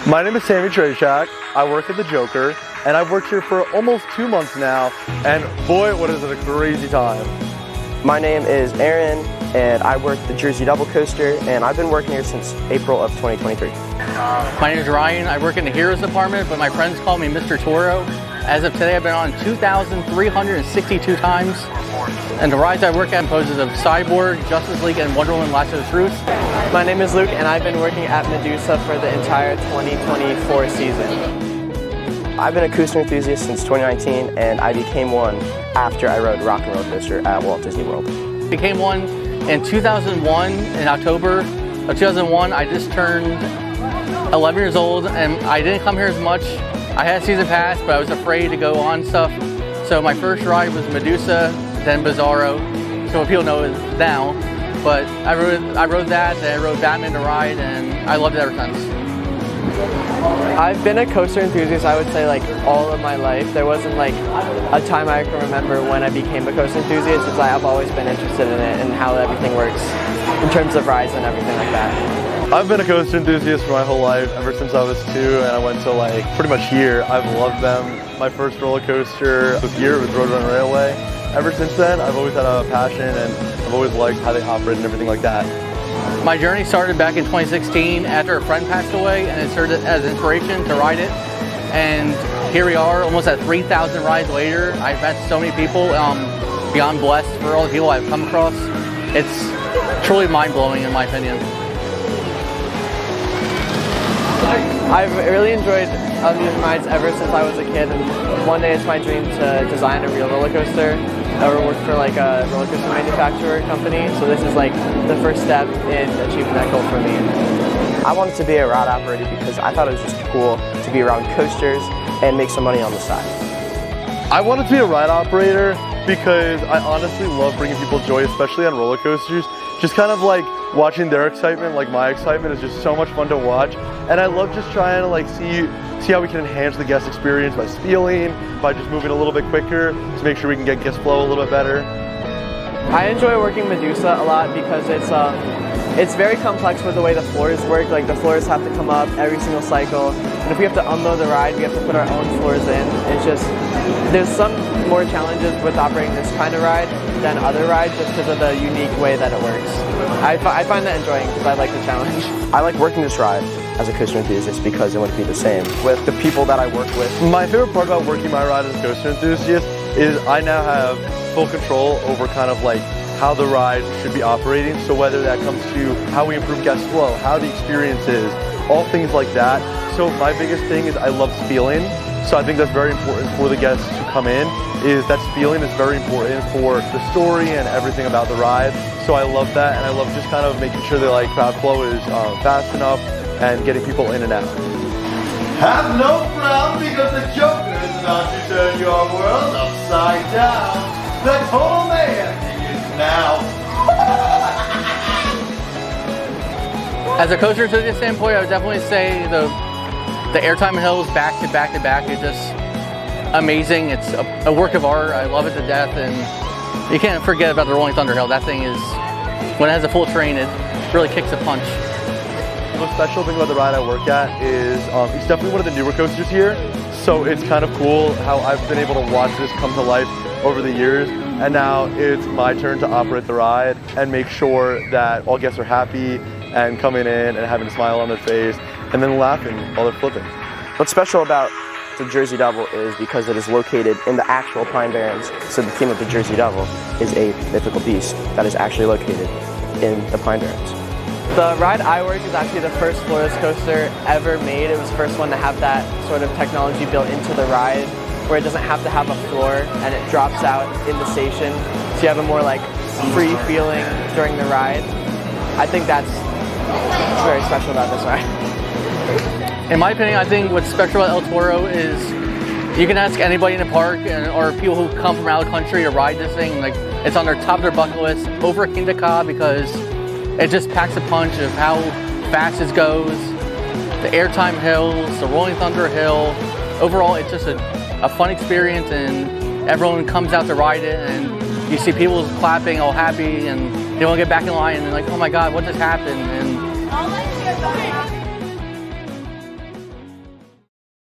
My name is Sammy Treshak. I work at the Joker, and I've worked here for almost 2 months now, and boy, what is it a crazy time. My name is Aaron, and I work the Jersey Double Coaster, and I've been working here since April of 2023. My name is Ryan. I work in the Heroes Department, but my friends call me Mr. Toro. As of today, I've been on 2,362 times, and the rides I work at composes of Cyborg, Justice League, and Wonderland Lasso of Truth. My name is Luke, and I've been working at Medusa for the entire 2024 season. I've been a coaster enthusiast since 2019, and I became one after I rode Rock and Roller Coaster at Walt Disney World. Became one in 2001, in October of 2001. I just turned 11 years old, and I didn't come here as much. I had a season pass, but I was afraid to go on stuff. So my first ride was Medusa, then Bizarro, so what people know is now. But I rode that, then I rode Batman to ride, and I loved it ever since. I've been a coaster enthusiast, I would say, like all of my life. There wasn't like a time I can remember when I became a coaster enthusiast. It's like I've always been interested in it and how everything works in terms of rides and everything like that. I've been a coaster enthusiast for my whole life, ever since I was 2, and I went to like pretty much here. I've loved them. My first roller coaster was here with Roadrunner Railway. Ever since then, I've always had a passion, and I've always liked how they operate and everything like that. My journey started back in 2016 after a friend passed away, and it served as inspiration to ride it. And here we are, almost at 3,000 rides later. I've met so many people, beyond blessed for all the people I've come across. It's truly mind-blowing in my opinion. I've really enjoyed these rides ever since I was a kid, and one day it's my dream to design a real roller coaster. I work for like a roller coaster manufacturer company, so this is like the first step in achieving that goal for me. I wanted to be a ride operator because I thought it was just cool to be around coasters and make some money on the side. I wanted to be a ride operator because I honestly love bringing people joy, especially on roller coasters. Just kind of like watching their excitement, like my excitement, is just so much fun to watch. And I love just trying to like see how we can enhance the guest experience by spieling, by just moving a little bit quicker to make sure we can get guest flow a little bit better. I enjoy working Medusa a lot because it's very complex with the way the floors work. Like the floors have to come up every single cycle, and if we have to unload the ride, we have to put our own floors in. It's just, there's some more challenges with operating this kind of ride than other rides just because of the unique way that it works. I find that enjoying because I like the challenge. I like working this ride as a coaster enthusiast because it wouldn't be the same with the people that I work with. My favorite part about working my ride as a coaster enthusiast is I now have full control over kind of like how the ride should be operating. So whether that comes to how we improve guest flow, how the experience is, all things like that. So my biggest thing is I love spieling. So I think that's very important for the guests to come in, is that spieling is very important for the story and everything about the ride. So I love that, and I love just kind of making sure that like crowd flow is fast enough and getting people in and out. Have no frown because the Joker is about to turn your world upside down. The Total Man begins now. As a coaster enthusiast standpoint, I would definitely say the Airtime Hills back to back to back is just amazing. It's a work of art. I love it to death, and you can't forget about the Rolling Thunder Hill. That thing is, when it has a full train, it really kicks a punch. The special thing about the ride I work at is it's definitely one of the newer coasters here. So it's kind of cool how I've been able to watch this come to life over the years. And now it's my turn to operate the ride and make sure that all guests are happy and coming in and having a smile on their face and then laughing while they're flipping. What's special about the Jersey Devil is because it is located in the actual Pine Barrens. So the theme of the Jersey Devil is a mythical beast that is actually located in the Pine Barrens. The ride I work is actually the first floorless coaster ever made. It was the first one to have that sort of technology built into the ride, where it doesn't have to have a floor and it drops out in the station. So you have a more like free feeling during the ride. I think that's very special about this ride. In my opinion, I think what's special about El Toro is you can ask anybody in the park or people who come from out of the country to ride this thing. Like, it's on their top of their bucket list over Kingda because it just packs a punch of how fast it goes, the Airtime Hills, the Rolling Thunder Hill. Overall, it's just a fun experience, and everyone comes out to ride it, and you see people clapping all happy, and they want to get back in line, and like, oh my God, what just happened? And